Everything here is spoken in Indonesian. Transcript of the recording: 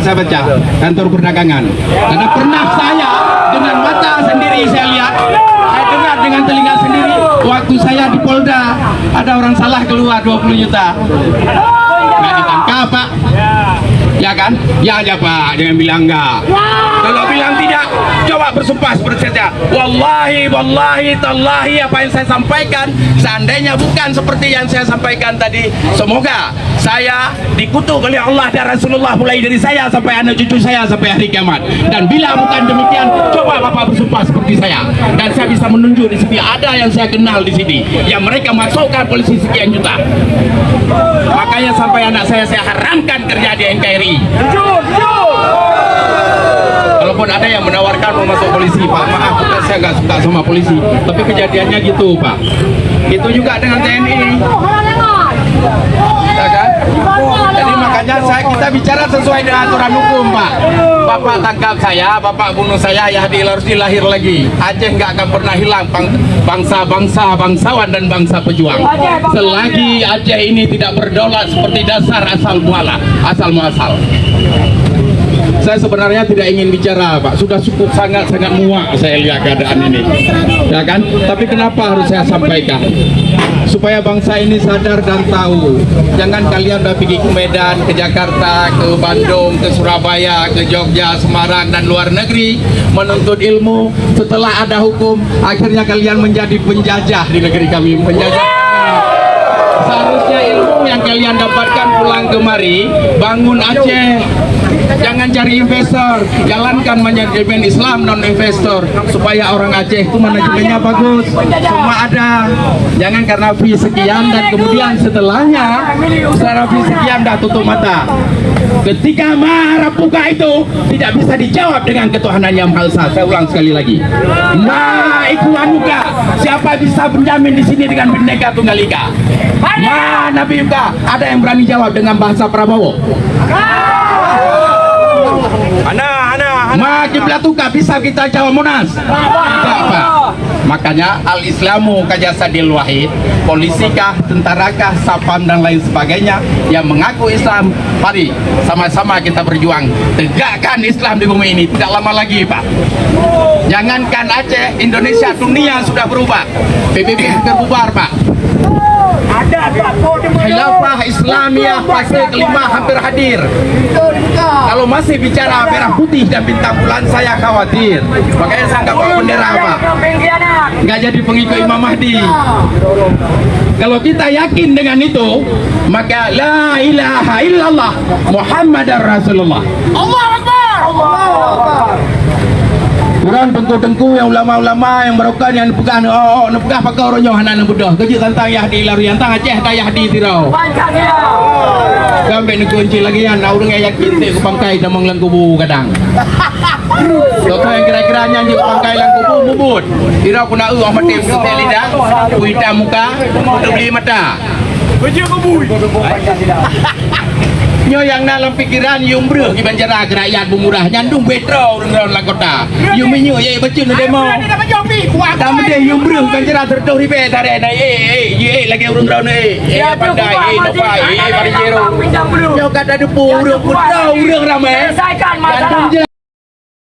saya baca kantor perdagangan. Karena pernah saya dengan mata sendiri saya lihat, saya dengar dengan telinga sendiri waktu saya di Polda ada orang salah keluar 20 juta. Nggak ditangkap Pak. Ya kan? Ya aja Pak, jangan bilang enggak. Kalau bilang tidak, coba bersumpah seperti saja. Wallahi, tallahi, apa yang saya sampaikan seandainya bukan seperti yang saya sampaikan tadi, semoga saya dikutuk oleh Allah dan Rasulullah mulai dari saya sampai anak cucu saya sampai hari kiamat. Dan bila bukan demikian, coba Bapak bersumpah seperti saya. Dan saya bisa menunjuk di sini ada yang saya kenal di sini yang mereka masukkan polisi sekian juta. Makanya sampai anak saya haramkan kerja di NKRI. Walaupun ada yang menawarkan mau masuk polisi, Pak, maaf, bukan saya nggak suka sama polisi, tapi kejadiannya gitu, Pak. Itu juga dengan TNI, ya kan? Jadi makanya kita bicara sesuai dengan aturan hukum, Pak. Bapak tangkap saya, Bapak bunuh saya, ya harus dilahir lagi. Aceh nggak akan pernah hilang bangsawan dan bangsa pejuang. Selagi Aceh ini tidak berdaulat seperti dasar asal muasal. Saya sebenarnya tidak ingin bicara, Pak. Sudah cukup sangat muak saya lihat keadaan ini, ya kan? Tapi kenapa harus saya sampaikan? Supaya bangsa ini sadar dan tahu. Jangan kalian udah pergi ke Medan, ke Jakarta, ke Bandung, ke Surabaya, ke Jogja, Semarang, dan luar negeri menuntut ilmu. Setelah ada hukum, akhirnya kalian menjadi penjajah di negeri kami. Penjajah. Seharusnya ilmu yang kalian dapatkan pulang kemari, bangun Aceh. Jangan cari investor, jalankan manajemen Islam non-investor supaya orang Aceh itu manajemennya bagus, semua ada. Jangan karena fee sekian dan kemudian setelahnya secara fee sekian dah tutup mata. Ketika marah buka itu tidak bisa dijawab dengan ketuhanan yang Maha Esa. Saya ulang sekali lagi. Ma ikwanuka, siapa bisa menjamin di sini dengan Bhinneka Tunggal Ika? Ma Nabi Yuka, ada yang berani jawab dengan bahasa Prabowo? Ma kiblatuka, bisa kita jawab Monas? Tidak, Pak. Makanya al-Islamu kajasadil wahid, polisikah, tentarakah, sapam dan lain sebagainya yang mengaku Islam, mari sama-sama kita berjuang tegakkan Islam di bumi ini. Tidak lama lagi, Pak. Jangankan Aceh, Indonesia, dunia sudah berubah. PBB terbubar, Pak. Khilafah Islamiyah fase kelima hampir hadir. Kalau masih bicara merah putih dan bintang bulan, saya khawatir. Makanya saya nggak bawa bendera, Pak. Nggak jadi pengikut Imam Mahdi. Kalau kita yakin dengan itu, maka la ilaha illallah Muhammadar Rasulullah. Allahu Akbar. Allahu Akbar. Kurang tengku-tengku yang ulama-ulama yang merukan yang pegang nepegah pakai orangnya hanan budah kecil tentang Yahdi lari tentang Aceh dah Yahdi tirau gambe ni kunci lagi yang orang yang yakin ku pangkai dan menglang kubu kadang contoh yang kira-kira nyanyi pangkai lang kubu bubut tirau ku nak Ahmad Tim kita lidah ku hitam muka ku beli mata kubu nyo yang dalam pikiran yung breh di Banjara kerajaan bumurah nyandung betro orang la kota yung minyo ye bacun demo dam de yung breh Banjara tertuh ribe tare na lagi orang pandai nopai parijero nyo kata depu urang ramai